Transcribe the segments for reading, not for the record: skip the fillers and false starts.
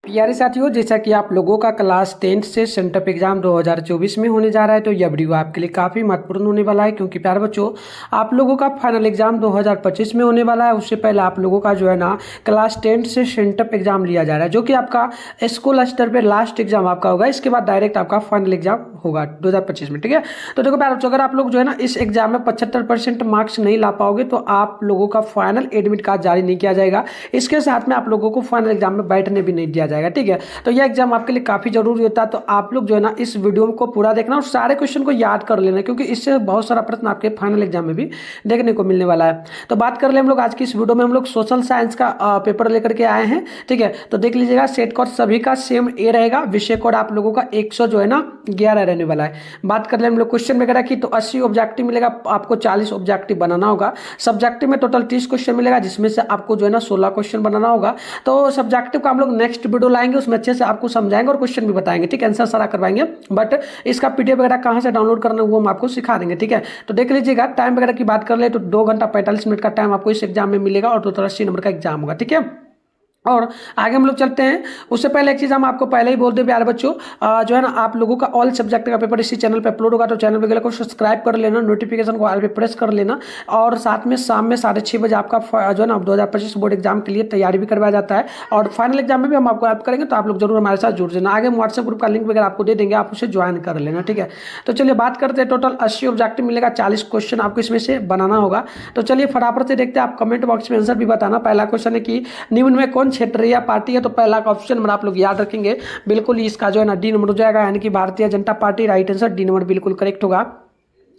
प्यारे साथियों, जैसा कि आप लोगों का क्लास 10th से सेंटअप एग्जाम 2024 में होने जा रहा है, तो यह वीडियो आपके लिए काफ़ी महत्वपूर्ण होने वाला है। क्योंकि प्यारे बच्चों, आप लोगों का फाइनल एग्जाम 2025 में होने वाला है। उससे पहले आप लोगों का जो है ना क्लास 10th से सेंटअप एग्जाम लिया जा रहा है, जो कि आपका स्कूल स्तर पर लास्ट एग्जाम आपका होगा। इसके बाद डायरेक्ट आपका फाइनल एग्जाम होगा 2025 में। ठीक है, तो देखो प्यारे बच्चों, अगर आप लोग जो है ना इस एग्जाम में 75% मार्क्स नहीं ला पाओगे तो आप लोगों का फाइनल एडमिट कार्ड जारी नहीं किया जाएगा। इसके साथ में आप लोगों को फाइनल एग्जाम में बैठने भी नहीं दिया जाएगा। ठीक है, तो यह एग्जाम आपके लिए काफी जरूरी होता है। तो आप लोग जो है ना इस वीडियो को पूरा देखना और सारे क्वेश्चन को याद कर लेना, क्योंकि इससे बहुत सारा प्रश्न आपके फाइनल एग्जाम में भी देखने को मिलने वाला है। तो बात कर ले हम लोग आज की इस वीडियो में, हम लोग सोशल साइंस का पेपर लेकर के आए हैं। ठीक है, तो देख लीजिएगा, सेट कोड सभी का सेम ए रहेगा। विषय कोड आप लोगों का 100 जो है ना 11 रहने वाला है। बात कर ले हम लोग क्वेश्चन वगैरह की, तो 80 ऑब्जेक्टिव मिलेगा, आपको 40 ऑब्जेक्टिव बनाना होगा। सब्जेक्टिव में टोटल 30 क्वेश्चन मिलेगा, जिसमें से आपको जो है ना 16 क्वेश्चन बनाना होगा। तो सब्जेक्टिव का हम लोग नेक्स्ट वीडियो लाएंगे, उसमें अच्छे से आपको समझाएंगे और क्वेश्चन भी बताएंगे। ठीक है, आंसर सारा करवाएंगे, बट इसका पीडीएफ वगैरह कहां से डाउनलोड करना है वो हम आपको सिखा देंगे। ठीक है, तो देख लीजिएगा, टाइम वगैरह की बात कर ले तो 2 घंटा 45 मिनट का टाइम आपको इस एग्जाम में मिलेगा और टोटल 80 नंबर का एग्जाम होगा। ठीक है, और आगे हम लोग चलते हैं। उससे पहले एक चीज हम आपको पहले ही बोल दे प्यारे बच्चों, जो है ना आप लोगों का ऑल सब्जेक्ट का पेपर इसी चैनल पे अपलोड होगा। तो चैनल वगैरह को सब्सक्राइब कर लेना, नोटिफिकेशन को ऑल पे प्रेस कर लेना, और साथ में शाम में 6:30 बजे आपका जो है ना 2025 बोर्ड एग्जाम के लिए तैयारी भी करवाया जाता है। और फाइनल एग्जाम में भी हम आपको हेल्प करेंगे, तो आप लोग जरूर हमारे साथ जुड़ जाना। आगे हम व्हाट्सएप ग्रुप का लिंक वगैरह आपको दे देंगे, आप उसे ज्वाइन कर लेना। ठीक है, तो चलिए बात करते हैं। टोटल 80 ऑब्जेक्टिव मिलेगा, 40 क्वेश्चन आपको इसमें से बनाना होगा। तो चलिए फटाफट से देखते हैं। आप कमेंट बॉक्स में आंसर भी बताना। पहला क्वेश्चन है कि निम्न में कौन क्षेत्र या पार्टी है? तो पहला का ऑप्शन नंबर आप लोग याद रखेंगे, बिल्कुल इसका जो है ना डी नंबर हो जाएगा, यानी कि Bharatiya Janata party. Right answer D number बिल्कुल करेक्ट होगा।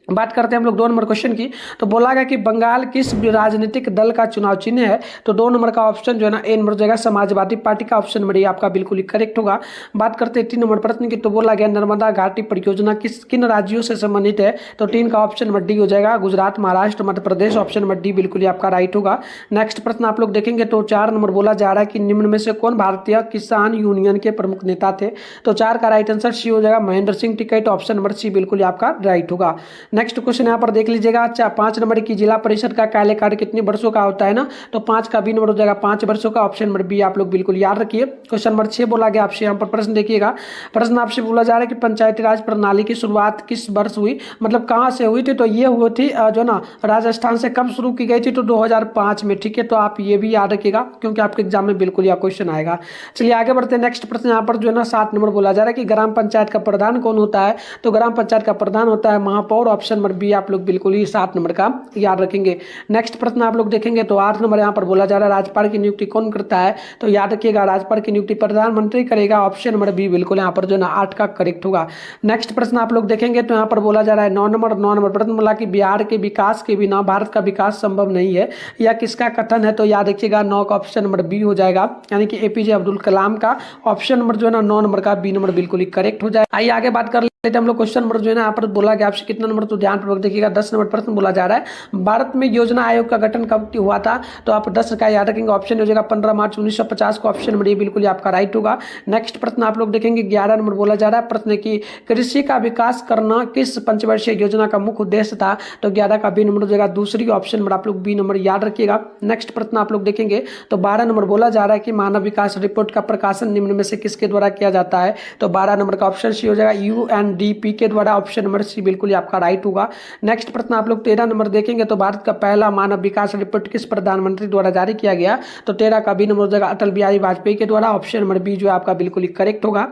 बात करते हैं हम लोग 2 नंबर क्वेश्चन की, तो बोला गया कि बंगाल किस राजनीतिक दल का चुनाव चिन्ह है? तो 2 नंबर का ऑप्शन जो है ना ए नंबर हो जाएगा, समाजवादी पार्टी का। ऑप्शन नंबर ए आपका बिल्कुल करेक्ट होगा। बात करते हैं 3 नंबर प्रश्न की, तो बोला गया नर्मदा घाटी परियोजना किन राज्यों से संबंधित है? तो 3 का ऑप्शन नंबर डी हो जाएगा, Gujarat, Maharashtra, Madhya Pradesh. Option number D बिल्कुल आपका राइट होगा। नेक्स्ट प्रश्न आप लोग देखेंगे, तो 4 नंबर बोला जा रहा है कि निम्न में से कौन भारतीय किसान यूनियन के प्रमुख नेता थे? तो 4 का राइट आंसर सी हो जाएगा, Mahendra Singh Tikait. Option number C बिल्कुल आपका राइट होगा। नेक्स्ट क्वेश्चन यहाँ पर देख लीजिएगा। अच्छा, 5 नंबर की जिला परिषद का कार्यकाल कितने वर्षों का होता है ना? तो 5 का बी नंबर हो जाएगा 5 वर्षों का। ऑप्शन नंबर बी आप लोग बिल्कुल याद रखिए। क्वेश्चन नंबर 6 बोला गया आपसे, यहाँ पर प्रश्न देखिएगा। प्रश्न आपसे बोला जा रहा है कि पंचायती राज प्रणाली की शुरुआत किस वर्ष हुई, मतलब कहाँ से हुई थी? तो ये हुई थी जो ना राजस्थान से। कब शुरू की गई थी? तो 2005 में। ठीक है, तो आप ये भी याद रखिएगा, क्योंकि आपके एग्जाम में बिल्कुल यह क्वेश्चन आएगा। चलिए आगे बढ़ते हैं। नेक्स्ट प्रश्न यहाँ पर जो है ना 7 नंबर बोला जा रहा है कि ग्राम पंचायत का प्रधान कौन होता है? तो ग्राम पंचायत का प्रधान होता है महापौर। ऑप्शन नंबर बी आप लोग बिल्कुल ही 7 नंबर का याद रखेंगे। नेक्स्ट प्रश्न आप लोग देखेंगे, तो 8 नंबर यहाँ पर बोला जा रहा है राज्यपाल की नियुक्ति कौन करता है? तो याद रखिएगा, राज्यपाल की नियुक्ति प्रधानमंत्री करेगा। ऑप्शन नंबर बी बिल्कुल यहाँ पर जो ना 8 का करेक्ट होगा। नेक्स्ट प्रश्न आप लोग देखेंगे, तो यहाँ पर बोला जा रहा है 9 नंबर प्रश्न बोला कि बिहार के विकास के बिना भारत का विकास संभव नहीं है, यह किसका कथन है? तो याद रखिएगा 9 का ऑप्शन नंबर बी हो जाएगा, यानी कि एपीजे अब्दुल कलाम का। ऑप्शन नंबर जो है ना 9 नंबर का बी नंबर बिल्कुल ही करेक्ट हो जाए। आइए आगे बात कर लेते हैं हम लोग। क्वेश्चन नंबर जो है ना यहाँ पर बोला गया आपसे कितना नंबर, तो ध्यानपूर्वक देखिएगा। 10 नंबर प्रश्न बोला जा रहा है भारत में योजना आयोग का गठन कब हुआ था? तो आप 10 का याद रखेंगे। ऑप्शन हो जाएगा 15 मार्च 1950 को। ऑप्शन नंबर ए बिल्कुल आपका राइट होगा। नेक्स्ट प्रश्न आप लोग देखेंगे, 11 नंबर बोला जा रहा है प्रश्न की कृषि का विकास करना किस पंचवर्षीय योजना का मुख्य उद्देश्य था? तो 11 का बी नंबर हो जाएगा दूसरी। ऑप्शन नंबर आप लोग बी नंबर याद रखिएगा। नेक्स्ट प्रश्न आप लोग देखेंगे, तो 12 नंबर बोला जा रहा है कि मानव विकास रिपोर्ट का प्रकाशन निम्न में से किसके द्वारा किया जाता है? तो 12 नंबर का ऑप्शन सी हो जाएगा, यूएनडीपी के द्वारा। ऑप्शन नंबर सी बिल्कुल आपका राइट होगा। नेक्स्ट प्रश्न आप लोग 13 नंबर देखेंगे, तो भारत का पहला मानव विकास रिपोर्ट किस प्रधानमंत्री द्वारा जारी किया गया? तो 13 का बी नंबर हो जाएगा अटल बिहारी वाजपेयी के द्वारा। ऑप्शन नंबर बी जो है आपका बिल्कुल करेक्ट होगा।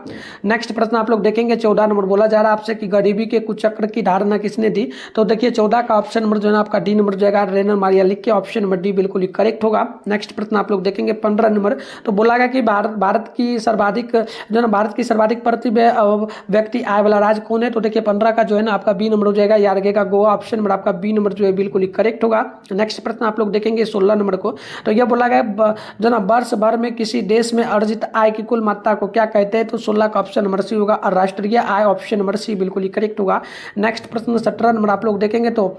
नेक्स्ट प्रश्न आप लोग देखेंगे, 14 नंबर बोला जा रहा है आपसे कि गरीबी के कुचक्र की धारणा किसने दी? तो देखिए 14 का ऑप्शन नंबर जो है आपका डी नंबर हो जाएगा, रेनर मारिया लिख के। ऑप्शन नंबर डी बिल्कुल करेक्ट होगा। नेक्स्ट प्रश्न आप लोग देखेंगे 15 नंबर, तो बोला गया कि भारत की सर्वाधिक जो है भारत की सर्वाधिक व्यक्ति आय वाला राज्य कौन है? तो देखिए 15 का जो है ना आपका बी नंबर हो जाएगा, याद रखिएगा गोवा। ऑप्शन नंबर आपका बी नंबर जो है बिल्कुल करेक्ट होगा। नेक्स्ट प्रश्न आप लोग देखेंगे 16 नंबर को, तो यह बोला गया जो ना वर्ष भर में किसी देश में अर्जित आय की कुल मात्रा को क्या कहते हैं? तो 16 का ऑप्शन नंबर सी होगा, राष्ट्रीय आय। ऑप्शन नंबर सी बिल्कुल करेक्ट होगा। नेक्स्ट प्रश्न 17 नंबर आप लोग देखेंगे, तो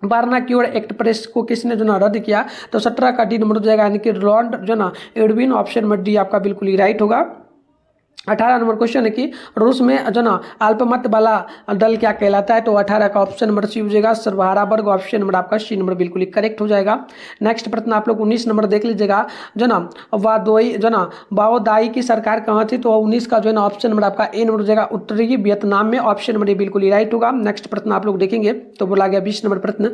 वारनाक्यूर एक्ट प्रेस को किसने जो ना रद्द किया? तो 17 का डी नंबर हो जाएगा, यानी कि लॉर्ड जो ना एडविन। ऑप्शन नंबर डी आपका बिल्कुल राइट होगा। 18 नंबर क्वेश्चन है कि रूस में जो ना अल्पमत वाला दल क्या कहलाता है, तो 18 का ऑप्शन नंबर सी हो जाएगा सर्वहारा वर्ग, ऑप्शन नंबर आपका सी नंबर बिल्कुल ही करेक्ट हो जाएगा। नेक्स्ट प्रश्न आप लोग 19 नंबर देख लीजिएगा, जो ना वादोई जो ना वाओदाई की सरकार कहाँ थी, तो 19 का जो है ना ऑप्शन नंबर आपका ए नंबर हो जाएगा उत्तरी वियतनाम में, ऑप्शन नंबर ए बिल्कुल ही राइट होगा। नेक्स्ट प्रश्न आप लोग देखेंगे तो बोला गया 20 नंबर प्रश्न,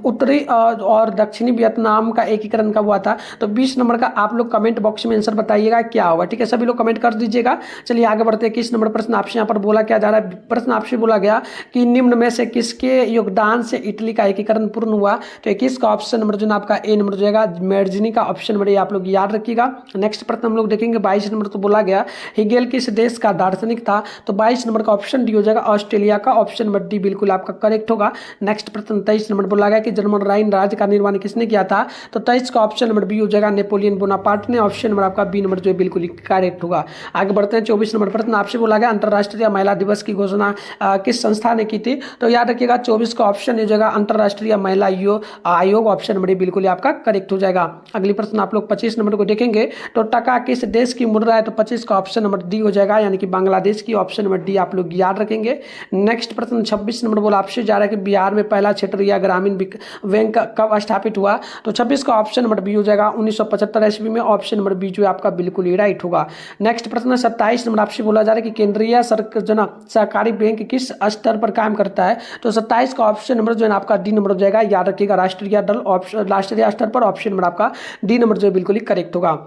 उत्तरी और दक्षिणी वियतनाम का एकीकरण कब हुआ था, तो 20 नंबर का आप लोग कमेंट बॉक्स में आंसर बताइएगा क्या होगा, ठीक है, सभी लोग कमेंट कर दीजिएगा। चलिए आगे बढ़ते हैं। किस नंबर प्रश्न आपसे यहाँ पर बोला क्या जा रहा है, प्रश्न आपसे बोला गया कि निम्न में से किसके योगदान से इटली का एकीकरण पूर्ण हुआ, तो 21 का ऑप्शन नंबर जो ना आपका ए नंबर जाएगा मेर्जनी का, ऑप्शन नंबर ये आप लोग याद रखिएगा। नेक्स्ट प्रश्न हम लोग देखेंगे 22 नंबर, तो बोला गया हिगेल किस देश का दार्शनिक था, तो 22 नंबर का ऑप्शन डी हो जाएगा ऑस्ट्रेलिया का, ऑप्शन नंबर डी बिल्कुल आपका करेक्ट होगा। नेक्स्ट प्रश्न 23 नंबर बोला गया कि जर्मन राइन राज्य का निर्माण किसने किया था, तो 23 का ऑप्शन नंबर बी हो जाएगा नेपोलियन बोनापार्ट ने, ऑप्शन नंबर आपका बी नंबर जो है बिल्कुल करेक्ट होगा। आगे बढ़ते हैं 24 नंबर प्रश्न आपसे बोला गया अंतर्राष्ट्रीय महिला दिवस की घोषणा किस संस्था ने की थी, तो याद रखिएगा 24 का ऑप्शन हो जाएगा अंतर्राष्ट्रीय महिला आयोग, ऑप्शन नंबर बिल्कुल ही आपका करेक्ट हो जाएगा। अगली प्रश्न आप लोग 25 नंबर को देखेंगे, तो टका किस देश की मुद्रा है, तो 25 का ऑप्शन नंबर डी हो जाएगा यानी कि बांग्लादेश की, ऑप्शन नंबर डी आप लोग याद रखेंगे। नेक्स्ट प्रश्न 26 नंबर बोला आपसे जा रहा है कि बिहार में पहला क्षेत्रीय ग्रामीण बैंक कब स्थापित हुआ, तो 26 का ऑप्शन नंबर बी हो जाएगा 1975 ईस्वी में, ऑप्शन नंबर बी जो है आपका बिल्कुल ही राइट होगा। नेक्स्ट प्रश्न 27 नंबर आपसे बोला जा रहा है कि केंद्रीय सहकारी बैंक किस स्तर पर काम करता है, तो 27 का ऑप्शन नंबर जो है आपका डी नंबर हो जाएगा, याद रखिएगा राष्ट्रीय दल, ऑप्शन राष्ट्रीय स्तर पर, ऑप्शन नंबर आपका डी नंबर जो है बिल्कुल ही करेक्ट होगा।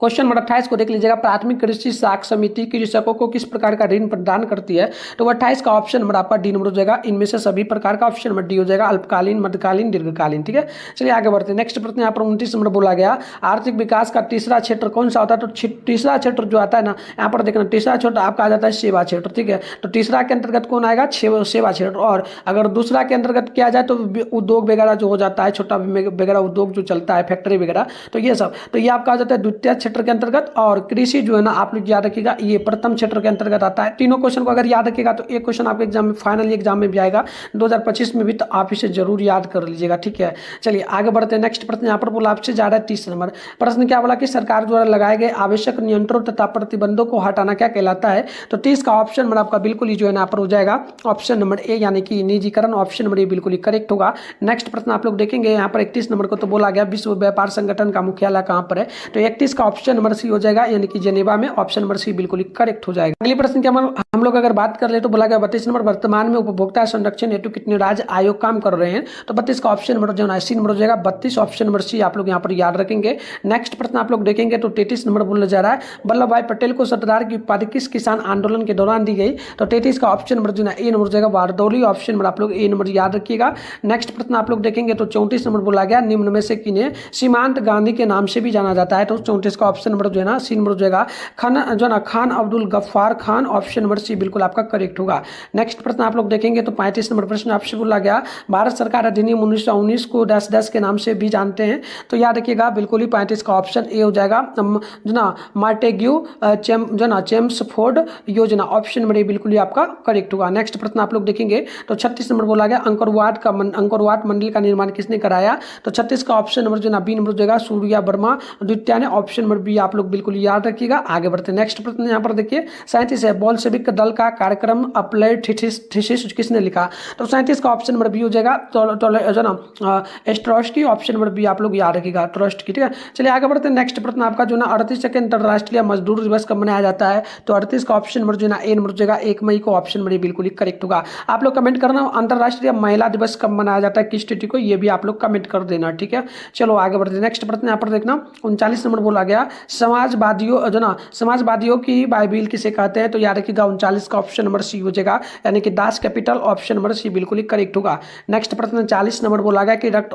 क्वेश्चन नंबर 28 को देख लीजिएगा, प्राथमिक कृषि साख समिति कृषकों को किस प्रकार का ऋण प्रदान करती है, तो 28 का ऑप्शन नंबर आपका डी नंबर हो जाएगा इनमें से सभी प्रकार का, ऑप्शन नंबर डी हो जाएगा अल्पकालीन मध्यकालीन दीर्घकालीन, ठीक है। चलिए आगे बढ़ते हैं। नेक्स्ट प्रश्न यहाँ पर 29 नंबर बोला गया आर्थिक विकास का तीसरा क्षेत्र कौन सा होता है, तो तीसरा क्षेत्र जो आता है ना यहाँ पर देखना, तीसरा क्षेत्र आपका आ जाता है सेवा क्षेत्र, ठीक है, तो तीसरा के अंतर्गत कौन आएगा सेवा क्षेत्र, और अगर दूसरा के अंतर्गत किया जाए तो उद्योग वगैरह जो हो जाता है, छोटा वगैरह उद्योग जो चलता है फैक्ट्री वगैरह, तो ये सब, तो ये आपका आ जाता है द्वितीय क्षेत्र के अंतर्गत, और कृषि जो है ना आप लोग याद रखिएगा ये प्रथम क्षेत्र के अंतर्गत आता है। तीनों क्वेश्चन को अगर याद रखिएगा तो एक क्वेश्चन आपके एग्जाम में फाइनल एग्जाम में भी आएगा 2025 में भी, तो आप इसे जरूर याद कर लीजिएगा, ठीक है। चलिए आगे बढ़ते हैं। नेक्स्ट प्रश्न यहाँ पर बोला आपसे जा रहा है 30 नंबर प्रश्न, क्या बोला कि सरकार द्वारा लगाए गए आवश्यक नियंत्रण तथा प्रतिबंधों को हटाना क्या कहलाता है, तो 30 का ऑप्शन नंबर आपका बिल्कुल ही जो है यहाँ पर हो जाएगा ऑप्शन नंबर ए यानी कि निजीकरण, ऑप्शन नंबर ए बिल्कुल ही करेक्ट होगा। नेक्स्ट प्रश्न आप लोग देखेंगे यहाँ पर 31 नंबर को, तो बोला गया विश्व व्यापार संगठन का मुख्यालय कहाँ पर है, तो 31 का ऑप्शन नंबर सी हो जाएगा यानी कि जेनेवा में, ऑप्शन नंबर सी बिल्कुल ही करेक्ट हो जाएगा। अगली प्रश्न की हम लोग अगर बात कर ले तो बोला गया 32 नंबर वर्तमान में उपभोक्ता संरक्षण हेतु कितने राज्य आयोग काम कर रहे हैं, तो 32 का ऑप्शन नंबर जो है सी नंबर हो जाएगा 32, ऑप्शन नंबर सी आप लोग यहाँ पर याद रखेंगे। नेक्स्ट प्रश्न आप लोग देखेंगे तो 33 नंबर बोला जा रहा है वल्लभ भाई पटेल को सरदार की उपाधि किस किसान आंदोलन के दौरान दी गई, तो 33 का ऑप्शन नंबर जो है ए नंबर हो जाएगा बारदौली, ऑप्शन नंबर आप लोग ए नंबर याद रखिएगा। नेक्स्ट प्रश्न आप लोग देखेंगे तो 34 नंबर बोला गया निम्न में से किन्हें सीमांत गांधी के नाम से भी जाना जाता है, तो 34 का ऑप्शन नंबर जो है ना सी नंबर हो जाएगा Khan Abdul Ghaffar Khan, option number C बिल्कुल आपका करेक्ट होगा। नेक्स्ट प्रश्न आप लोग देखेंगे तो 35 नंबर प्रश्न आपसे बोला गया भारत सरकार अधिनियम 1919 को 1010 के नाम से भी जानते हैं, तो याद रखिएगा बिल्कुल ही 35 का ऑप्शन ए हो जाएगा जो ना मार्टेग्यू जो ना चेम्सफोर्ड योजना, ऑप्शन नंबर ए बिल्कुल ही आपका करेक्ट होगा। नेक्स्ट प्रश्न आप लोग देखेंगे तो 36 नंबर बोला गया अंकोरवाट मंडल का निर्माण किसने कराया, तो 36 का ऑप्शन नंबर जो ना बी नंबर हो जाएगा सूर्या वर्मा द्वितीय ने, ऑप्शन नंबर बी आप लोग बिल्कुल याद रखिएगा। आगे बढ़ते हैं। नेक्स्ट प्रश्न यहाँ पर देखिए 37 है बोल्शेविक दल का कार्यक्रम अप्लाइड थीसिस किसने लिखा, तो 37 का ऑप्शन नंबर बी हो जाएगा जो ना ट्रॉट्स्की, ऑप्शन नंबर बी आप लोग याद रखिएगा ट्रॉट्स्की, ठीक है। चलिए आगे बढ़ते हैं। नेक्स्ट प्रश्न आपका जो ना 38 अंतर्राष्ट्रीय मजदूर दिवस कब मनाया जाता है, तो 38 का ऑप्शन नंबर जो ना ए नंबर हो जाएगा 1 मई को, ऑप्शन नंबर बिल्कुल ही करेक्ट होगा। आप लोग कमेंट करना अंतर्राष्ट्रीय महिला दिवस कब मनाया जाता है किस तिथि को, ये भी आप लोग कमेंट कर देना, ठीक है। चलो आगे बढ़ते हैं। नेक्स्ट प्रश्न यहाँ पर देखना 39 नंबर बोला गया समाजवादियों जो ना समाजवादियों की बाइबिल किसे कहते हैं, तो याद रखिएगा 39 का ऑप्शन नंबर सी हो जाएगा यानी कि Das Kapital, option number C बिल्कुल ही करेक्ट होगा। नेक्स्ट प्रश्न 40 नंबर बोला गया कि रक्त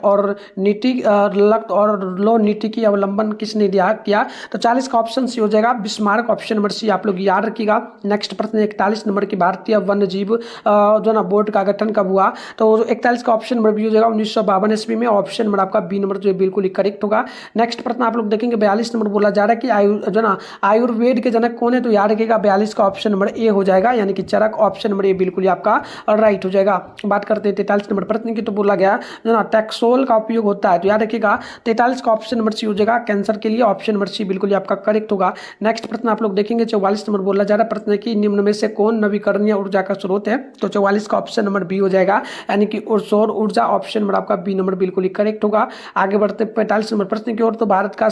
और लो नीति की अवलंबन किसने किया, तो 40 का ऑप्शन सी हो जाएगा बिस्मार्क, ऑप्शन नंबर सी आप लोग याद रखिएगा। नेक्स्ट प्रश्न 41 नंबर की भारतीय वन्य जीव जो ना बोर्ड का गठन कब हुआ, तो 41 का ऑप्शन नंबर भी हो जाएगा 1952 ईस्वी में, ऑप्शन नंबर आपका बी नंबर जो बिल्कुल ही करेक्ट होगा। नेक्स्ट प्रश्न आप लोग देखेंगे 42 नंबर बोला जा रहा है कि जो ना आयुर्वेद के जनक कौन है, तो याद रखिएगा 42 का ऑप्शन नंबर ए हो जाएगा, यानी कि चरक ऑप्शन नंबर ए बिल्कुल ही आपका राइट हो जाएगा। बात करते हैं 43 नंबर प्रश्न की, तो बोला गया जो ना टैक्सोल का उपयोग होता है, तो याद रखिएगा 43 का ऑप्शन नंबर सी हो जाएगा कैंसर के लिए, ऑप्शन नंबर सी बिल्कुल ही आपका करेक्ट होगा। नेक्स्ट प्रश्न आप लोग देखेंगे 44 नंबर बोला जा रहा है प्रश्न है कि निम्न में से कौन नवीकरणीय ऊर्जा का स्रोत है, तो 44 का ऑप्शन नंबर बी हो जाएगा, यानी कि सौर ऊर्जा, ऑप्शन नंबर आपका बी नंबर बिल्कुल ही करेक्ट होगा। आगे बढ़ते 45 नंबर प्रश्न की ओर, तो भारत का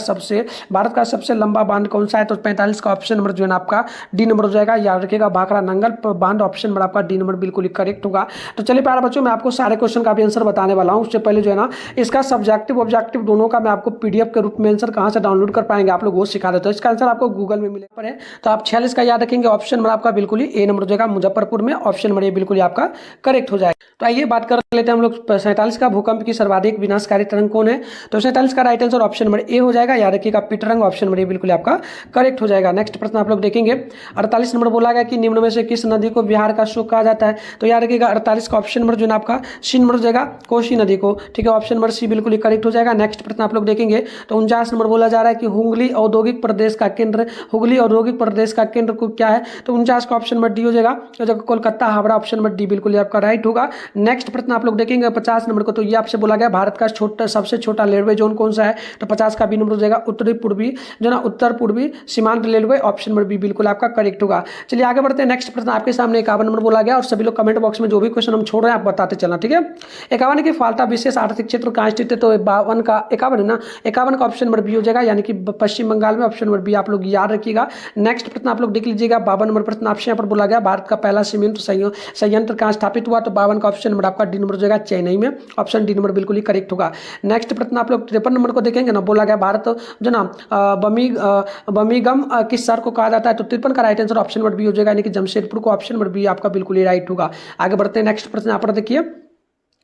सबसे लंबा बांध कौन सा है, तो 45 का ऑप्शन नंबर जो है ना आपका डी नंबर हो जाएगा। याद रखिएगा भाखड़ा नंगल बांध, ऑप्शन नंबर आपका डी नंबर बिल्कुल ही करेक्ट होगा। तो चलिए प्यारे बच्चों, मैं आपको सारे क्वेश्चन का भी आंसर बताने वाला हूं। उससे पहले जो है ना इसका सब्जेक्टिव ऑब्जेक्टिव दोनों का मैं आपको पीडीएफ के रूप में आंसर कहां से डाउनलोड कर पाएंगे आप लोग वो सिखा देते हैं। इसका आंसर आपको गूगल में मिले पर है, तो आप 46 का याद रखेंगे, ऑप्शन नंबर आपका बिल्कुल ही ए नंबर हो जाएगा मुजफ्फरपुर में, ऑप्शन नंबर ए बिल्कुल ही आपका करेक्ट हो जाएगा। तो आइए बात कर लेते हैं हम लोग 47 का भूकंप की सर्वाधिक विनाशकारी तरंग कौन है, तो 47 का right answer option number A हो जाएगा। याद रखिएगा पीटरंग, ऑप्शन नंबर ए बिल्कुल आपका करेक्ट हो जाएगा। नेक्स्ट प्रश्न आप लोग देखेंगे 48 नंबर बोला गया कि निम्न में से किस नदी को बिहार का शोक कहा जाता है, तो याद रखिएगा 48 का ऑप्शन नंबर जो है आपका सी नंबर हो जाएगा, कोसी नदी को, ठीक है, ऑप्शन नंबर सी बिल्कुल ही करेक्ट हो जाएगा। नेक्स्ट प्रश्न आप लोग देखेंगे तो 49 नंबर बोला जा रहा है कि हुगली औद्योगिक प्रदेश का केंद्र, हुगली औद्योगिक प्रदेश का केंद्र को क्या है, तो 49 का ऑप्शन नंबर डी हो जाएगा, तो Kolkata Howrah, option number D बिल्कुल आपका राइट होगा। नेक्स्ट प्रश्न आप लोग देखेंगे 50 नंबर को, तो ये आपसे बोला गया भारत का सबसे छोटा रेलवे जोन कौन सा है, तो 50 का बी नंबर हो जाएगा उत्तरी पूर्वी जो ना उत्तर पूर्वी सीमांत रेलवे, ऑप्शन नंबर बी बिल्कुल आपका करेक्ट होगा। चलिए आगे बढ़ते हैं। नेक्स्ट प्रश्न आपके सामने 51 नंबर बोला गया, और सभी लोग कमेंट बॉक्स में जो भी क्वेश्चन हम छोड़ रहे हैं आप बताते चलना, ठीक है। 51 की फाल्टा विशेष आर्थिक क्षेत्र कहाँ स्थित है, तो 51 है ना, 51 का ऑप्शन नंबर बी हो जाएगा, यानी कि पश्चिम बंगाल में, ऑप्शन नंबर बी आप लोग याद रखिएगा। नेक्स्ट प्रश्न आप लोग देख लीजिएगा 52 नंबर प्रश्न आपसे यहाँ पर बोला गया भारत का पहला सीमेंट संयंत्र कहाँ स्थापित हुआ, तो 52 का ऑप्शन नंबर आपका डी नंबर हो जाएगा चेन्नई में, ऑप्शन डी नंबर बिल्कुल ही करेक्ट होगा। नेक्स्ट प्रश्न आप लोग 53 नंबर को देखेंगे ना, बोला गया भारत जो ना बर्मिंघम किस शहर को कहा जाता है, तो 53 का right answer option number B हो जाएगा, यानी कि जमशेदपुर को, ऑप्शन नंबर बी आपका बिल्कुल ही राइट होगा। आगे बढ़ते हैं। नेक्स्ट प्रश्न यहाँ पर देखिए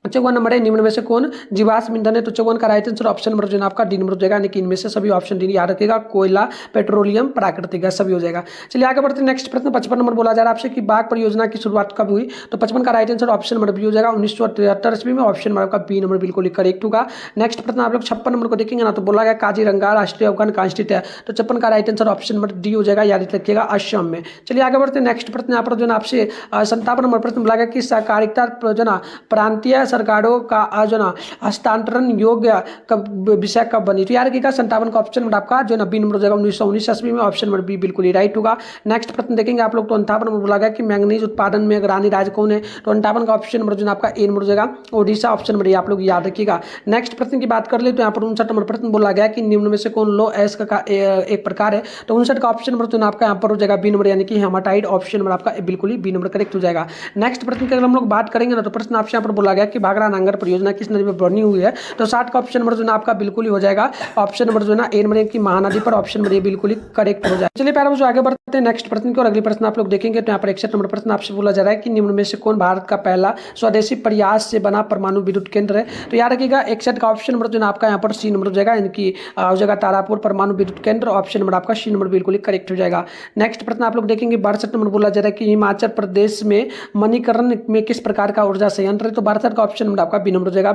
54 नंबर है, निम्न में से कौन जीवाश्म ईंधन है, तो 54 का राइट आंसर ऑप्शन नंबर जो है आपका डी नंबर हो जाएगा, लेकिन इनमें से सभी ऑप्शन डी याद रखिएगा, कोयला, पेट्रोलियम, प्राकृतिक गैस सभी हो जाएगा। चलिए आगे बढ़ते हैं। नेक्स्ट प्रश्न 55 नंबर बोला जा रहा है आपसे कि बाघ परियोजना की शुरुआत कब हुई, तो 55 का right answer option number B हो जाएगा 1973 ईस्वी में, ऑप्शन नंबर आपका बी नंबर बिल्कुल ही करेक्ट होगा। नेक्स्ट प्रश्न आप लोग 56 नंबर को देखेंगे ना, तो बोला गया काजीरंगा राष्ट्रीय उद्यान कहाँ स्थित है, तो 56 का right answer option number D हो जाएगा, याद रखिएगा असम में। चलिए आगे बढ़ते हैं। नेक्स्ट प्रश्न यहाँ पर जो है आपसे 57 नंबर प्रश्न बोला गया कि सहकारिता जो ना प्रांतीय सरकारों का जो ना हस्तांतरण योग्य विषय कब बनी, तो यार रखिएगा 57 का ऑप्शन नंबर आपका जो ना बी नंबर हो जाएगा 1919 ईस्वी में, ऑप्शन नंबर बी बिल्कुल ही राइट होगा। नेक्स्ट प्रश्न देखेंगे आप लोग तो 58 नंबर बोला गया कि मैंगनीज उत्पादन में अग्रणी राज्य कौन है, तो 58 का ऑप्शन नंबर जो ना आपका ए नंबर हो जाएगा ओडिशा, ऑप्शन नंबर आप लोग याद रखिएगा। नेक्स्ट प्रश्न की बात कर ले तो यहाँ पर 59 नंबर प्रश्न बोला गया कि निम्न में से कौन लो एस का एक प्रकार है, तो 59 का ऑप्शन नंबर जो ना आपका यहाँ पर हो जाएगा बी नंबर, यानी कि हेमाटाइट, ऑप्शन नंबर आपका बिल्कुल ही बी नंबर करेक्ट हो जाएगा। नेक्स्ट प्रश्न की अगर हम लोग बात करेंगे ना, तो प्रश्न आपसे यहाँ पर बोला गया कि भाखड़ा नांगर परियोजना किस नदी में बनी हुई है, तो 60 का ऑप्शन नंबर जो ना आपका बिल्कुल ही हो जाएगा, ऑप्शन नंबर जो ना ए नंबर की महानदी पर, ऑप्शन नंबर बिल्कुल ही करेक्ट हो जाएगा। चलिए प्यारे बच्चों आगे बढ़ते हैं नेक्स्ट प्रश्न की, और अगले प्रश्न आप लोग देखेंगे तो यहाँ पर 61 नंबर प्रश्न आपसे बोला जा रहा है कि निम्न में से कौन भारत का पहला स्वदेशी प्रयास से बना परमाणु विद्युत केंद्र है, तो याद रखिएगा 61 का ऑप्शन नंबर जो ना आपका यहाँ पर सी नंबर हो जाएगा, इनकी हो जाएगा तारापुर परमाणु विद्युत केंद्र, ऑप्शन नंबर आपका सी नंबर बिल्कुल ही करेक्ट हो जाएगा। नेक्स्ट प्रश्न आप लोग देखेंगे 62 नंबर बोला जा रहा है कि हिमाचल प्रदेश में मणिकरण में किस प्रकार का ऊर्जा संयंत्र है, तो 62 का ऑप्शन नंबर आपका बी नंबर हो जाएगा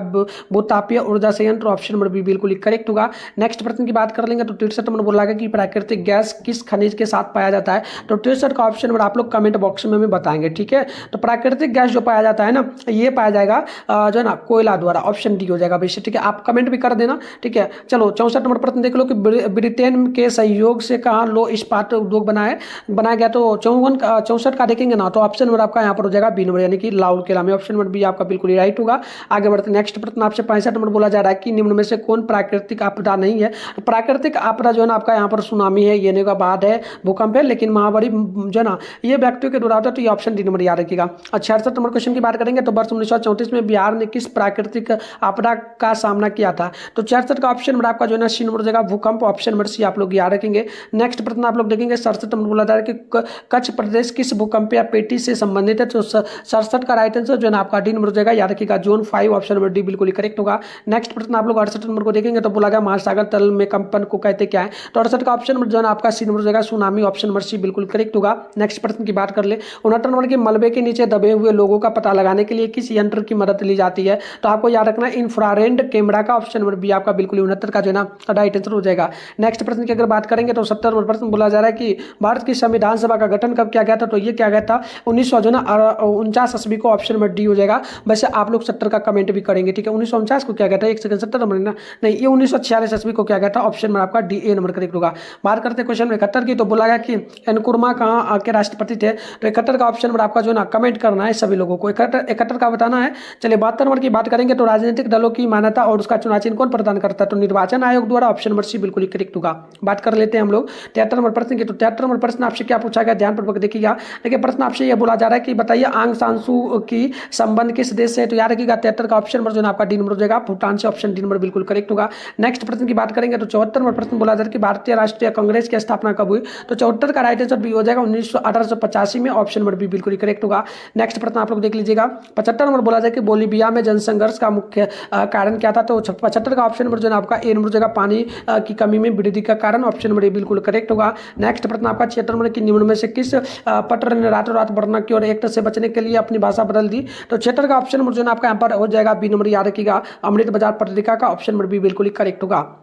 भूतापीय ऊर्जा संयंत्र, ऑप्शन नंबर बी बिल्कुल ही करेक्ट होगा। नेक्स्ट प्रश्न की बात कर लेंगे तो 63 नंबर बोला गया कि प्राकृतिक गैस किस खनिज के साथ पाया जाता है, तो 63 का ऑप्शन नंबर आप लोग कमेंट बॉक्स में हमें बताएंगे, ठीक है। तो प्राकृतिक गैस जो पाया जाता है ना, ये पाया जाएगा जो है ना कोयला द्वारा, ऑप्शन डी हो जाएगा वैसे, ठीक है। आप कमेंट भी कर देना, ठीक है। चलो 64 नंबर प्रश्न देख लो कि ब्रिटेन के सहयोग से कहाँ लो इस्पात उद्योग बनाया गया, तो 64 का देखेंगे ना, तो ऑप्शन नंबर आपका यहाँ पर हो जाएगा बी नंबर, यानी कि लाहौल किला में, ऑप्शन नंबर बी आपका बिल्कुल ही राइट होगा। आगे बढ़ते नेक्स्ट प्रश्न आपसे 65 नंबर बोला जा रहा है कि निम्न में से कौन प्राकृतिक आपदा नहीं है, तो प्राकृतिक आपदा जो है ना आपका यहाँ पर सुनामी है, ये का बाद है, भूकंप है, लेकिन महामारी जो है ना ये व्यक्तियों के द्वारा होता है, तो ये ऑप्शन डी नंबर याद रखिएगा। 66 नंबर क्वेश्चन की बात करेंगे तो वर्ष 1934 में बिहार ने किस प्राकृतिक आपदा का सामना किया था, तो 66 का ऑप्शन नंबर आपका जो है ना सी नंबर हो जाएगा भूकंप, ऑप्शन नंबर सी आप लोग याद रखेंगे। नेक्स्ट प्रश्न आप लोग देखेंगे 67 नंबर बोला जा रहा है कि कच्छ प्रदेश किस भूकंप या पेटी से संबंधित है, तो 67 का राइट आंसर जो है ना आपका डी नंबर हो जाएगा, याद रखिएगा का जोन 5 ऑप्शन नंबर डी बिल्कुल करेक्ट होगा। नेक्स्ट प्रश्न आप लोग 68 नंबर को देखेंगे तो बोला गया महासागर तल में कंपन को कहते क्या है, तो 68 का ऑप्शन नंबर जो है आपका सी नंबर हो जाएगा सुनामी, ऑप्शन नंबर सी बिल्कुल करेक्ट होगा। नेक्स्ट प्रश्न की बात कर ले 69 नंबर के मलबे के नीचे दबे हुए लोगों का पता लगाने के लिए किस यंत्र की मदद ली जाती है, तो आपको याद रखना इंफ्रारेड कैमरा का, ऑप्शन नंबर बी आपका बिल्कुल 69 का जो है ना राइट आंसर हो जाएगा। नेक्स्ट प्रश्न की अगर बात करेंगे तो 70 नंबर प्रश्न बोला जा रहा है कि भारत की संविधान सभा का गठन कब किया गया था, तो ये क्या गया था 1949 ईस्वी को, ऑप्शन नंबर डी हो जाएगा। वैसे आप लोग 70 का कमेंट भी करेंगे, ठीक है। 1949 को क्या गया था, एक सेकंड 70 नंबर ना, नहीं ये 1946 ईस्वी को क्या गया था, ऑप्शन नंबर आपका डी ए नंबर करेक्ट होगा। बात करते हैं क्वेश्चन 71 की, तो बोला गया कि एनकुरमा कहाँ के राष्ट्रपति थे, तो 71 का ऑप्शन नंबर आपका जो ना कमेंट करना है सभी लोगों को, 71 का बताना है। चलिए 72 नंबर की बात करेंगे तो राजनीतिक दलों की मान्यता और उसका चुनाव चिन्ह कौन प्रदान करता है, तो निर्वाचन आयोग द्वारा, ऑप्शन नंबर सी बिल्कुल करेक्ट होगा। बात कर लेते हैं हम लोग 73 नंबर प्रश्न की, तो 73 नंबर प्रश्न आपसे क्या पूछा गया, ध्यानपूर्वक देखिएगा। देखिए प्रश्न आपसे यह बोला जा रहा है कि बताइए आंग सान सू की संबंध किस देश से, तो याद रखिएगा 73 का ऑप्शन नंबर जो है आपका डी नंबर हो जाएगा, भूटान से, ऑप्शन डी नंबर बिल्कुल करेक्ट होगा। नेक्स्ट प्रश्न की बात करेंगे तो 74 नंबर प्रश्न बोला जा रहा है कि भारतीय राष्ट्रीय कांग्रेस की स्थापना कब हुई, तो 74 का राइट आंसर बी हो जाएगा 1885 में, ऑप्शन नंबर बी बिल्कुल करेक्ट होगा। नेक्स्ट प्रश्न आप लोग देख लीजिएगा 75 नंबर बोला जाए कि बोलीविया में जनसंघर्ष का मुख्य कारण क्या था, तो 75 का ऑप्शन नंबर जो है आपका ए नंबर हो जाएगा पानी की कमी में वृद्धि का कारण, ऑप्शन नंबर ए बिल्कुल करेक्ट होगा। नेक्स्ट प्रश्न आपका 76 नंबर की निम्न में से किस पत्र ने रातों रात बढ़ना की और एक्ट से बचने के लिए अपनी भाषा बदल दी, तो 76 का ऑप्शन नंबर जो है आपका यहाँ पर हो जाएगा बी नंबर, याद रखिएगा अमृत बाजार पत्रिका का, ऑप्शन नंबर बी बिल्कुल करेक्ट होगा।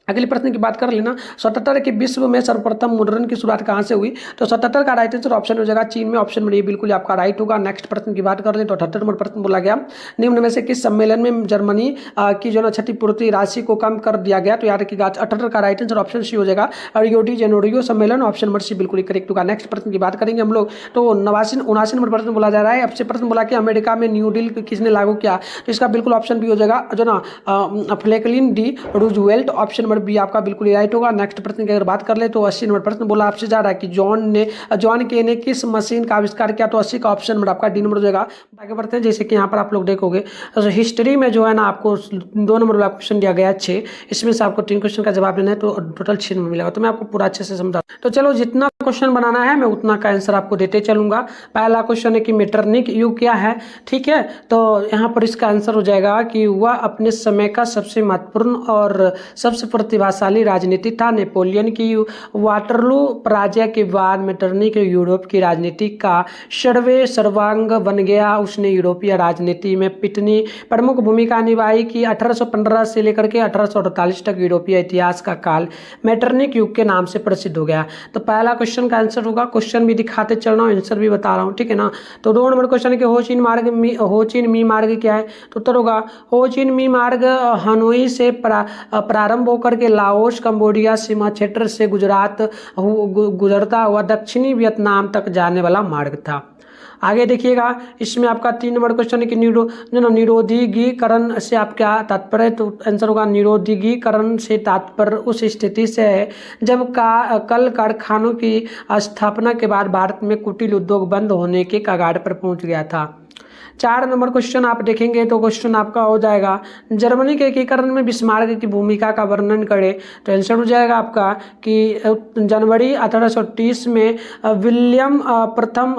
अगले प्रश्न की बात कर लेना 77 के विश्व में सर्वप्रथम मुद्रण की शुरुआत कहाँ से हुई, तो 77 का राइट आंसर ऑप्शन हो जाएगा चीन में, ऑप्शन नंबर ए बिल्कुल आपका राइट होगा। नेक्स्ट प्रश्न की बात कर लें तो 78 नंबर प्रश्न बोला गया निम्न में से किस सम्मेलन में जर्मनी की जो है क्षतिपूर्ति राशि को कम कर दिया गया, तो याद रखिएगा 78 का राइट आंसर ऑप्शन सी हो जाएगा रियो डी जेनेरियो सम्मेलन, ऑप्शन नंबर सी बिल्कुल करेक्ट होगा। नेक्स्ट प्रश्न की बात करेंगे हम लोग तो 79 नंबर प्रश्न बोला जा रहा है, आपसे प्रश्न बोला कि अमेरिका में न्यू डील किसने लागू किया, तो इसका बिल्कुल ऑप्शन बी हो जाएगा जो ना Franklin D Roosevelt, option number B आपका बिल्कुल राइट होगा। नेक्स्ट प्रश्न की अगर बात कर ले तो 80 नंबर प्रश्न बोला आपसे जा रहा है कि जॉन के ने किस मशीन का आविष्कार किया, तो 80 का ऑप्शन नंबर आपका डी नंबर हो जाएगा। आगे बढ़ते हैं, जैसे कि यहाँ पर आप लोग देखोगे तो हिस्ट्री में जो है ना आपको 2 नंबर वाला क्वेश्चन दिया गया 6, इसमें से आपको 3 क्वेश्चन का जवाब देना है, तो टोटल 6 नंबर मिलेगा। तो मैं आपको पूरा अच्छे से समझा, तो चलो जितना क्वेश्चन बनाना है मैं उतना का आंसर आपको देते चलूंगा। पहला क्वेश्चन है कि मेटरनिक युग क्या है, ठीक है, तो यहाँ पर इसका आंसर हो जाएगा कि वह अपने समय का सबसे महत्वपूर्ण और सबसे प्रतिभाशाली राजनीति था। नेपोलियन की वाटरलू पराजय के बाद मेटरनिक यूरोप की राजनीति का सर्वांग बन गया। उसने यूरोपीय राजनीति में पिटनी प्रमुख भूमिका निभाई कि 1815 से लेकर के 1848 तक यूरोपीय इतिहास का काल मेटरनिक युग के नाम से प्रसिद्ध हो गया। तो पहला क्वेश्चन का आंसर होगा, क्वेश्चन भी दिखाते चल रहा हूँ, आंसर भी बता रहा हूँ, ठीक है ना। तो 2 नंबर क्वेश्चन है कि हो चिन मी मार्ग क्या है, तो उत्तर होगा हो चिन मी मार्ग हनोई से प्रारंभ होकर के लाओस कंबोडिया सीमा क्षेत्र से गुजरता हुआ दक्षिणी वियतनाम तक जाने वाला मार्ग था। आगे देखिएगा, इसमें आपका 3 नंबर क्वेश्चन है कि निरोधीकरण से आप क्या तात्पर्य, तो आंसर होगा निरोधीकरण से तात्पर्य उस स्थिति से है जब कल कारखानों की स्थापना के बाद भारत में कुटीर उद्योग बंद होने के कगार पर पहुंच गया था। 4 नंबर क्वेश्चन आप देखेंगे तो क्वेश्चन आपका हो जाएगा जर्मनी के एकीकरण में बिस्मार्क की भूमिका का वर्णन करें, तो आंसर हो जाएगा आपका कि जनवरी 1830 में विलियम प्रथम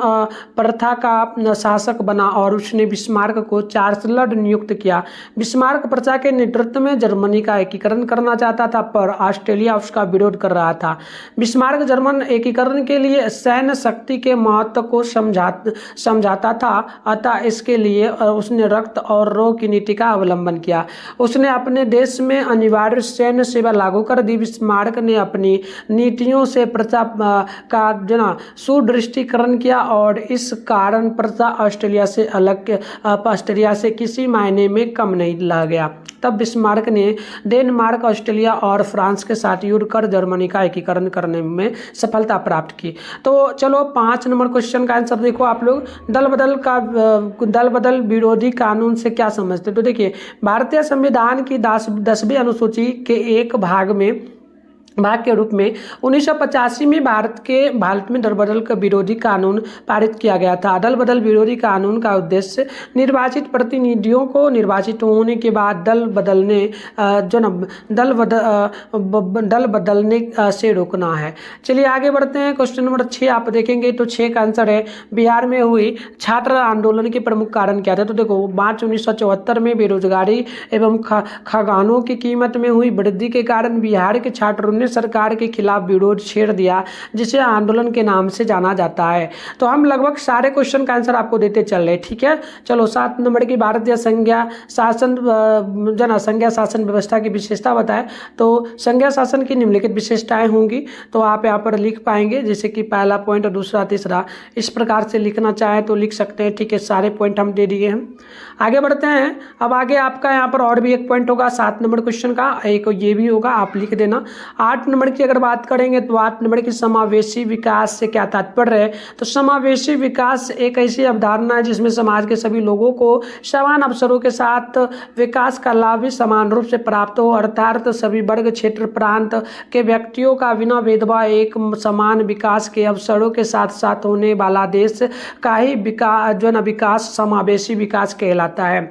प्रथा का शासक बना और उसने बिस्मार्क को चांसलर नियुक्त किया। बिस्मार्क प्रजा के नेतृत्व में जर्मनी का एकीकरण करना चाहता था पर ऑस्ट्रेलिया उसका विरोध कर रहा था। बिस्मार्क जर्मन एकीकरण के लिए सैन्य शक्ति के महत्व को समझाता था, अतः इसके लिए उसने रक्त और रोह की नीति का अवलंबन किया। उसने अपने देश में अनिवार्य सैन्य सेवा लागू कर दी। बिस्मार्क ने अपनी नीतियों से प्रजा का जो ना सुदृष्टिकरण किया और इस कारण प्रजा ऑस्ट्रेलिया से किसी मायने में कम नहीं ला गया। तब बिस्मार्क ने डेनमार्क, ऑस्ट्रेलिया और फ्रांस के साथ युद्ध कर जर्मनी का एकीकरण करने में सफलता प्राप्त की। तो चलो 5 नंबर क्वेश्चन का आंसर देखो आप लोग, दल बदल विरोधी कानून से क्या समझते, तो देखिए भारतीय संविधान की 10वीं अनुसूची के एक भाग में भाग के रूप में 1985 में भारत में दल बदल का विरोधी कानून पारित किया गया था। दल बदल विरोधी कानून का उद्देश्य निर्वाचित प्रतिनिधियों को निर्वाचित होने के बाद दल बदलने से रोकना है। चलिए आगे बढ़ते हैं। क्वेश्चन नंबर 6 आप देखेंगे तो 6 का आंसर है बिहार में हुई छात्र आंदोलन के प्रमुख कारण क्या थे। तो देखो मार्च 1974 में बेरोजगारी एवं खाद्यान्नों की कीमत में हुई वृद्धि के कारण बिहार के छात्रों ने सरकार के खिलाफ विरोध छेड़ दिया, जिसे आंदोलन के नाम से जाना जाता है। तो हम लगभग सारे क्वेश्चन का आंसर आपको देते चल रहे, ठीक है। चलो 7 नंबर की भारतीय संज्ञा शासन व्यवस्था की विशेषता बताएं। तो संज्ञा शासन की निम्नलिखित विशेषताएं होंगी, तो आप यहाँ पर लिख पाएंगे, जैसे कि पहला पॉइंट और दूसरा तीसरा इस प्रकार से लिखना चाहें तो लिख सकते हैं, ठीक है। सारे पॉइंट हम दे दिए हैं। आगे बढ़ते हैं। अब आगे आपका यहाँ पर और भी एक पॉइंट होगा 7 नंबर क्वेश्चन का, एक ये भी होगा, आप लिख देना। 8 नंबर की अगर बात करेंगे तो 8 नंबर की समावेशी विकास से क्या तात्पर्य है। तो समावेशी विकास एक ऐसी अवधारणा है जिसमें समाज के सभी लोगों को समान अवसरों के साथ विकास का लाभ भी समान रूप से प्राप्त हो, अर्थात सभी वर्ग, क्षेत्र, प्रांत के व्यक्तियों का बिना भेदभाव एक समान विकास के अवसरों के साथ साथ होने वाला देश का ही विकास समावेशी विकास कहलाता है।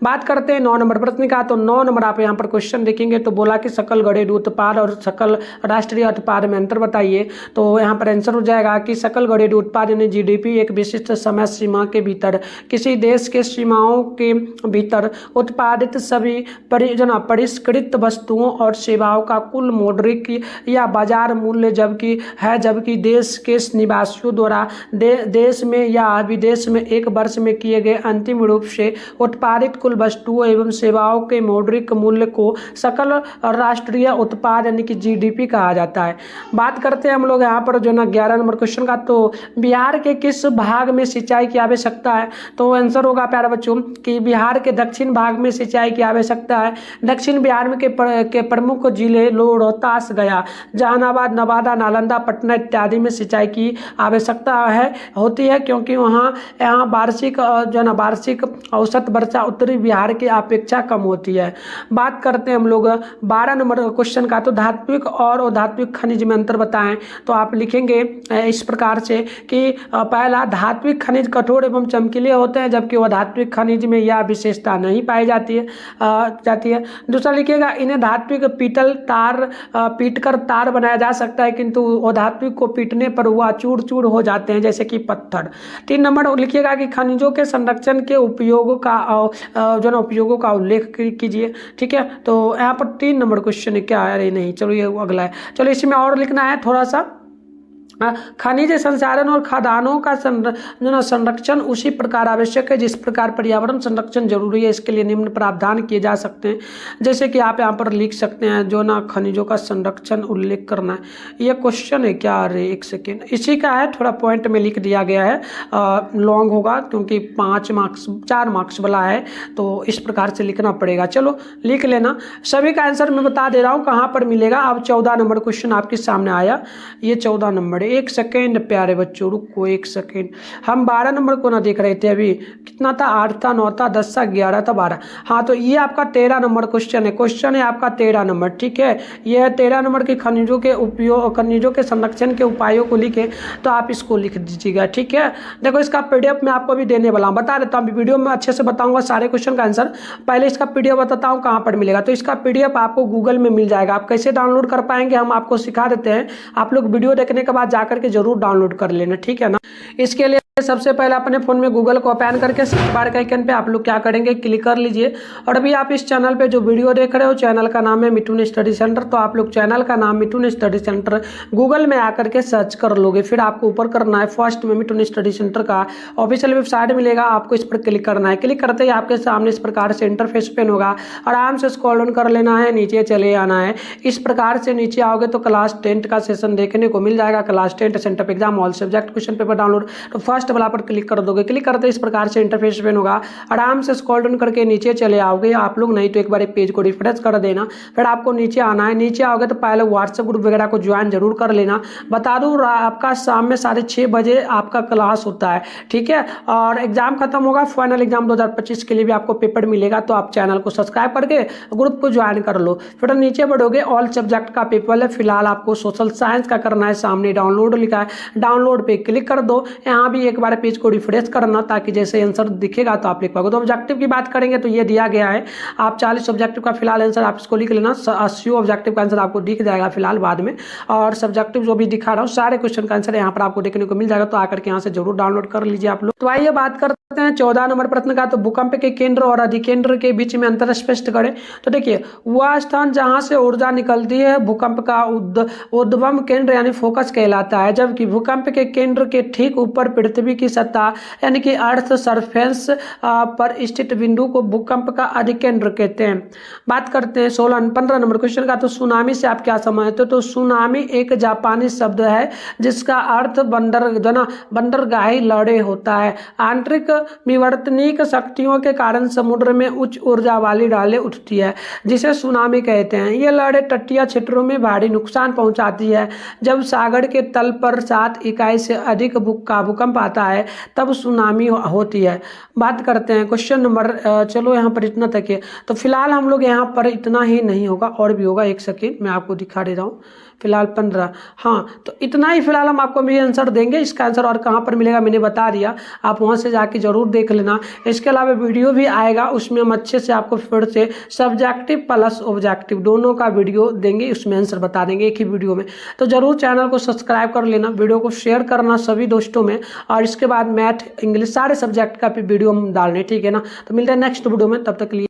बात करते हैं 9 नंबर प्रश्न का। तो 9 नंबर आप यहाँ पर क्वेश्चन देखेंगे तो बोला कि सकल घरेलू उत्पाद और सकल राष्ट्रीय उत्पाद में अंतर बताइए। तो यहाँ पर आंसर हो जाएगा कि सकल घरेलू उत्पाद यानी जीडीपी एक विशिष्ट समय सीमा के भीतर किसी देश के सीमाओं के भीतर उत्पादित सभी परिष्कृत वस्तुओं और सेवाओं का कुल मौद्रिक या बाजार मूल्य जबकि देश के निवासियों द्वारा देश में या विदेश में एक वर्ष में किए गए अंतिम रूप से उत्पादित कुल वस्तुओं एवं सेवाओं के मौद्रिक मूल्य को सकल राष्ट्रीय उत्पाद यानी कि जीडीपी कहा जाता है। बात करते हैं हम लोग यहाँ पर 11 नंबर क्वेश्चन का। तो बिहार के किस भाग में सिंचाई की आवश्यकता है। तो आंसर होगा प्यारे बच्चों कि बिहार के दक्षिण भाग में सिंचाई की आवश्यकता है। दक्षिण बिहार में के प्रमुख जिले रोहतास, गया, जहानाबाद, नवादा, नालंदा, पटना इत्यादि में सिंचाई की आवश्यकता होती है, क्योंकि यहाँ वार्षिक औसत वर्षा उत्तरी बिहार की अपेक्षा कम होती है। बात करते हैं हम लोग 12 नंबर क्वेश्चन का। तो धात्विक और अधात्विक खनिज में अंतर बताएं। तो आप लिखेंगे इस प्रकार से कि पहला, धात्विक खनिज कठोर एवं चमकीले होते हैं, जबकि अधात्विक खनिज में यह विशेषता नहीं पाई जाती है। दूसरा लिखिएगा, इन्हें धात्विक पीटकर तार बनाया जा सकता है, किंतु अधात्विक को पीटने पर वह चूर चूर हो जाते हैं, जैसे कि पत्थर। 3 नंबर लिखिएगा कि खनिजों के संरक्षण के उपयोगों का उल्लेख कीजिए, ठीक है। तो यहाँ पर 3 नंबर क्वेश्चन क्या है, अरे नहीं, चलो ये अगला है। चलो इसमें और लिखना है थोड़ा सा। खनिज संसाधन और खाद्यान्नों का संरक्षण उसी प्रकार आवश्यक है जिस प्रकार पर्यावरण संरक्षण जरूरी है। इसके लिए निम्न प्रावधान किए जा सकते हैं, जैसे कि आप यहाँ पर लिख सकते हैं खनिजों का संरक्षण उल्लेख करना है। ये क्वेश्चन है क्या, अरे एक सेकेंड, इसी का है, थोड़ा पॉइंट में लिख दिया गया है, लॉन्ग होगा क्योंकि 4 मार्क्स वाला है, तो इस प्रकार से लिखना पड़ेगा। चलो लिख लेना। सभी का आंसर मैं बता दे रहा हूँ कहाँ पर मिलेगा। अब 14 नंबर क्वेश्चन आपके सामने आया, ये 14 नंबर। एक सेकेंड प्यारे बच्चों, रुको एक सेकेंड, हम 12 नंबर को ना देख रहे थे अभी। कितना था, 8 था, 9 था, 10 था, 11 था, 12। हाँ, तो ये आपका 13 नंबर क्वेश्चन है आपका 13 नंबर, ठीक है। ये 13 नंबर के खनिजों के संरक्षण के उपायों को लिखे, तो आप इसको लिख दीजिएगा, ठीक है। देखो इसका पीडीएफ मैं आपको भी देने वाला हूँ, बता देता हूँ, वीडियो में अच्छे से बताऊंगा सारे क्वेश्चन का आंसर। पहले इसका पीडीएफ बताता हूँ कहाँ पर मिलेगा। तो इसका पीडीएफ आपको गूगल में मिल जाएगा। आप कैसे डाउनलोड कर पाएंगे हम आपको सिखा देते हैं। आप लोग वीडियो देखने के बाद जाकर के जरूर डाउनलोड कर लेना, ठीक है ना। इसके लिए सबसे पहले अपने फोन में गूगल को ओपन करके सर्च बार के आइकन पे आप लोग क्या करेंगे, क्लिक कर लीजिए। और अभी आप इस चैनल पे जो वीडियो देख रहे हो, चैनल का नाम है मिठुन स्टडी सेंटर। तो आप लोग चैनल का नाम मिठुन स्टडी सेंटर गूगल में आकर के सर्च कर लोगे। फिर आपको ऊपर करना है, फर्स्ट में मिठुन स्टडी सेंटर का ऑफिशियल वेबसाइट मिलेगा, आपको इस पर क्लिक करना है। क्लिक करते ही आपके सामने इस प्रकार से इंटरफेस ओपन होगा। आराम से स्क्रॉल डाउन कर लेना है, नीचे चले आना है। इस प्रकार से नीचे आओगे तो क्लास 10 का सेशन देखने को मिल जाएगा। Class 10 centre exam all subject question paper download. तो फर्स्ट फर्स्ट वाला पर क्लिक कर दोगे। क्लिक करते इस प्रकार से इंटरफेस ओपन होगा। आराम से स्क्रॉल डाउन करके नीचे चले आओगे आप लोग, नहीं तो एक बार पेज को रिफ्रेश कर देना। फिर आपको नीचे आना है। नीचे आओगे तो पहले व्हाट्सएप ग्रुप वगैरह को ज्वाइन जरूर कर लेना। बता दूं आपका शाम में 6:30 बजे आपका क्लास होता है, ठीक है। और एग्जाम खत्म होगा, फाइनल एग्जाम 2025 के लिए भी आपको पेपर मिलेगा। तो आप चैनल को सब्सक्राइब करके ग्रुप को ज्वाइन कर लो। फिर नीचे बढ़ोगे, ऑल सब्जेक्ट का पेपर है। फिलहाल आपको सोशल साइंस का करना है। सामने डाउनलोड लिखा है, डाउनलोड पे क्लिक कर दो। यहाँ भी एक बार पेज को रिफ्रेश करना, ताकि जैसे आंसर दिखेगा तो आप लिख पाओगे। तो ऑब्जेक्टिव की बात करेंगे तो ये दिया गया है, आप 40 ऑब्जेक्टिव का फिलहाल आंसर आप इसको लिख लेना। 80 ऑब्जेक्टिव का आंसर आपको दिख जाएगा फिलहाल बाद में। और सब्जेक्टिव जो भी दिखा रहा हूँ सारे क्वेश्चन का आंसर यहाँ पर आपको देखने को मिल जाएगा। तो आकर के यहाँ से जरूर डाउनलोड कर लीजिए आप लोग। तो आइए बात करते हैं 14 नंबर प्रश्न का। तो भूकंप के केंद्र और अधिकेंद्र के बीच में अंतर स्पष्ट करें। तो देखिए, वह स्थान जहां से ऊर्जा निकलती है भूकंप का उद्गम केंद्र यानी फोकस कहलाता है, जबकि भूकंप के केंद्र के ठीक ऊपर पृथ्वी की सतह यानी कि अर्थ सरफेस पर स्थित बिंदु को भूकंप का अधिकेंद्र कहते हैं। बात करते हैं 15 नंबर क्वेश्चन का। तो सुनामी से आप क्या समझते हो? तो सुनामी एक जापानी शब्द है जिसका अर्थ बंदरगाही लड़े होता है। आंतरिक विवर्तनिक शक्तियों के कारण समुद्र में उच्च ऊर्जा वाली डालें उठती है, जिसे सुनामी कहते हैं। ये लहरें तटीय क्षेत्रों में भारी नुकसान पहुंचाती है। जब सागर के तल पर 7 इकाई से अधिक का भूकंप आता है तब सुनामी होती है। बात करते हैं क्वेश्चन नंबर, चलो यहाँ पर इतना तक है। तो फिलहाल हम लोग यहाँ पर इतना ही नहीं होगा, और भी होगा। एक सेकेंड मैं आपको दिखा दे रहा हूँ। फिलहाल 15, हाँ तो इतना ही फिलहाल हम आपको भी आंसर देंगे। इसका आंसर और कहाँ पर मिलेगा मैंने बता दिया, आप वहाँ से जाके जरूर देख लेना। इसके अलावा वीडियो भी आएगा, उसमें हम अच्छे से आपको फिर से सब्जेक्टिव प्लस ऑब्जेक्टिव दोनों का वीडियो देंगे, उसमें आंसर बता देंगे एक ही वीडियो में। तो जरूर चैनल को सब्सक्राइब कर लेना, वीडियो को शेयर करना सभी दोस्तों में। और इसके बाद मैथ इंग्लिश सारे सब्जेक्ट का भी वीडियो हम डाल रहे हैं, ठीक है ना। तो मिलते हैं नेक्स्ट वीडियो में, तब तक के लिए।